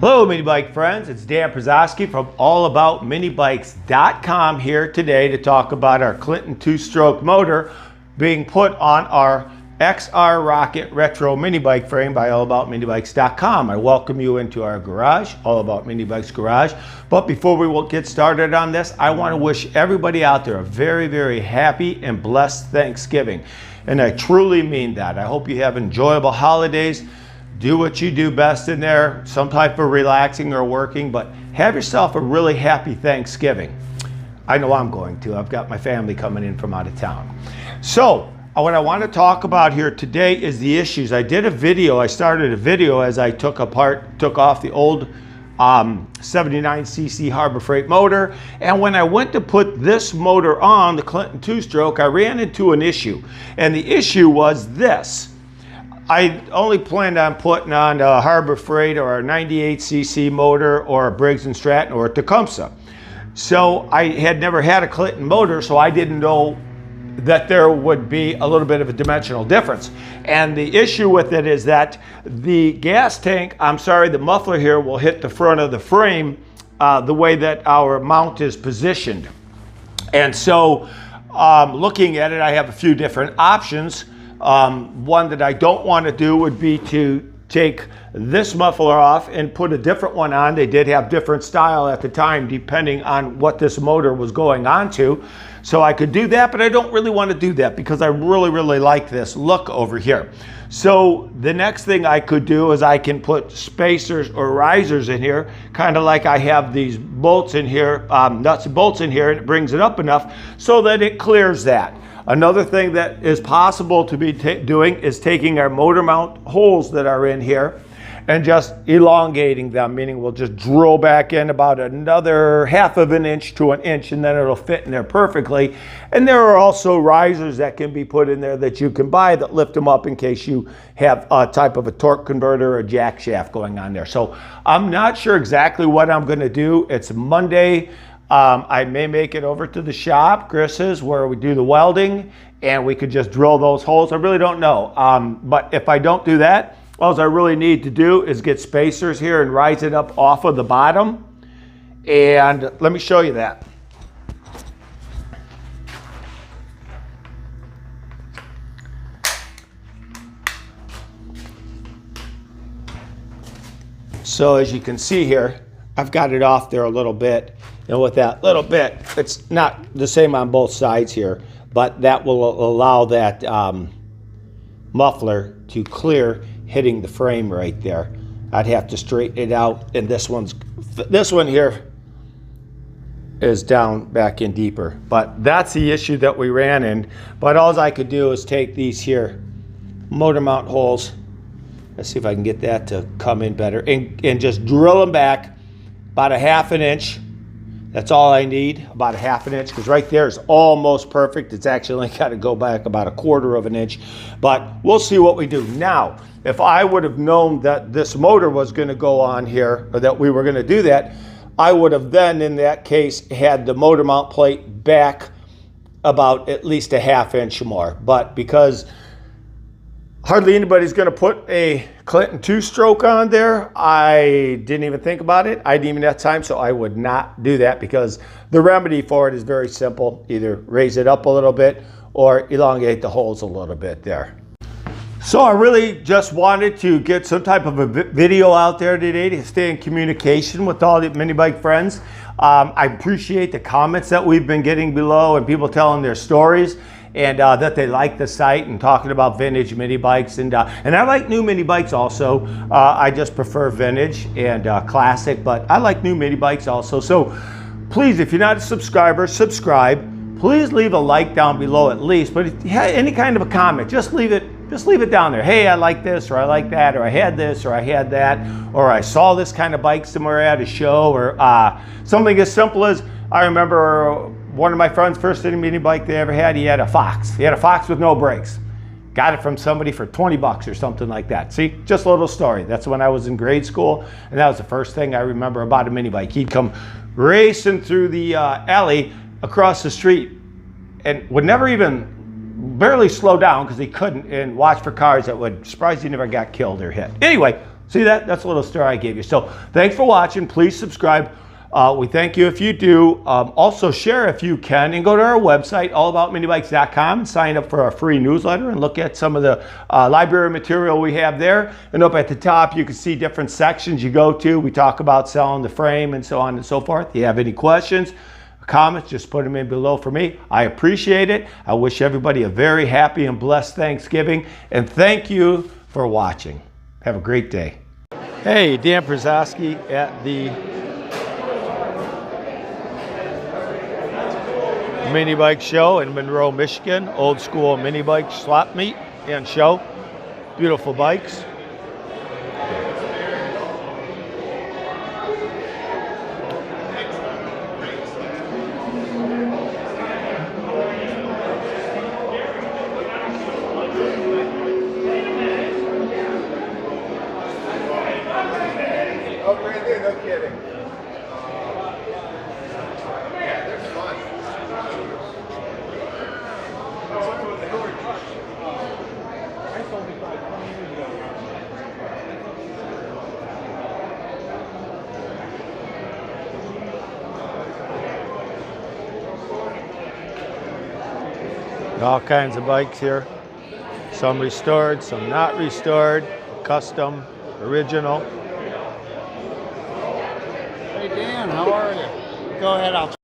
Hello mini bike friends, it's Dan Przowski from allaboutminibikes.com here today to talk about our Clinton two-stroke motor being put on our XR Rocket Retro mini bike frame by allaboutminibikes.com. I welcome you into our garage, All About Mini Bikes garage. But before we will get started on this, I want to wish everybody out there a very, very happy and blessed Thanksgiving. And I truly mean that. I hope you have enjoyable holidays. Do what you do best in there, some type of relaxing or working, but have yourself a really happy Thanksgiving. I know I'm going to. I've got my family coming in from out of town. So what I want to talk about here today is the issues. I started a video as I took off the old 79cc Harbor Freight motor, and when I went to put this motor on, the Clinton two-stroke, I ran into an issue. And the issue was this. I only planned on putting on a Harbor Freight or a 98cc motor or a Briggs & Stratton or a Tecumseh. So I had never had a Clinton motor, so I didn't know that there would be a little bit of a dimensional difference. And the issue with it is that the the muffler here will hit the front of the frame the way that our mount is positioned. And so looking at it, I have a few different options. One that I don't want to do would be to take this muffler off and put a different one on. They did have different style at the time depending on what this motor was going on to. So I could do that, but I don't really want to do that because I really like this look over here. So the next thing I could do is I can put spacers or risers in here, kind of like I have these bolts in here, nuts and bolts in here, and it brings it up enough so that it clears that. Another thing that is possible to be doing is taking our motor mount holes that are in here and just elongating them, meaning we'll just drill back in about another half of an inch to an inch, and then it'll fit in there perfectly. And there are also risers that can be put in there that you can buy that lift them up in case you have a type of a torque converter or jack shaft going on there. So I'm not sure exactly what I'm going to do. It's Monday. I may make it over to the shop, Chris's, where we do the welding, and we could just drill those holes. I really don't know. But if I don't do that, all I really need to do is get spacers here and rise it up off of the bottom. And let me show you that. So as you can see here, I've got it off there a little bit. And with that little bit, it's not the same on both sides here, but that will allow that muffler to clear hitting the frame right there. I'd have to straighten it out, and this one here is down back in deeper. But that's the issue that we ran in. But all I could do is take these here motor mount holes. Let's see if I can get that to come in better, and just drill them back about a half an inch. That's all I need, about a half an inch, because right there is almost perfect. It's actually only got to go back about a quarter of an inch, but we'll see what we do. Now, if I would have known that this motor was going to go on here, or that we were going to do that, I would have then, in that case, had the motor mount plate back about at least a half inch more. But because hardly anybody's going to put a Clinton two-stroke on there, I didn't even think about it. I didn't even have time, so I would not do that because the remedy for it is very simple. Either raise it up a little bit or elongate the holes a little bit there. So I really just wanted to get some type of a video out there today to stay in communication with all the mini bike friends. I appreciate the comments that we've been getting below and people telling their stories, and that they like the site and talking about vintage mini bikes, and I like new mini bikes also. I just prefer vintage and classic, but I like new mini bikes also. So please, if you're not a subscriber, subscribe. Please leave a like down below at least, but if you have any kind of a comment, just leave it down there. Hey, I like this, or I like that, or I had this, or I had that, or I saw this kind of bike somewhere at a show, or something as simple as, I remember one of my friends' first mini bike they ever had, he had a Fox. He had a Fox with no brakes. Got it from somebody for 20 bucks or something like that. See, just a little story. That's when I was in grade school, and that was the first thing I remember about a mini bike. He'd come racing through the alley across the street and would never even barely slow down because he couldn't, and watch for cars that would, surprised he never got killed or hit. Anyway, See that? That's a little stir I gave you. So thanks for watching. Please subscribe. We thank you if you do. Also share if you can, and go to our website, allaboutminibikes.com, sign up for our free newsletter and look at some of the library material we have there. And up at the top, you can see different sections you go to. We talk about selling the frame and so on and so forth. If you have any questions, comments, just put them in below for me. I appreciate it. I wish everybody a very happy and blessed Thanksgiving, and thank you for watching. Have a great day. Hey, Dan Przowski at the mini bike show in Monroe, Michigan. Old school mini bike swap meet and show. Beautiful bikes. Oh, brand new, no kidding. Yeah, they're fun. All kinds of bikes here. Some restored, some not restored, custom, original. Hey Dan, how are you? Go ahead, I'll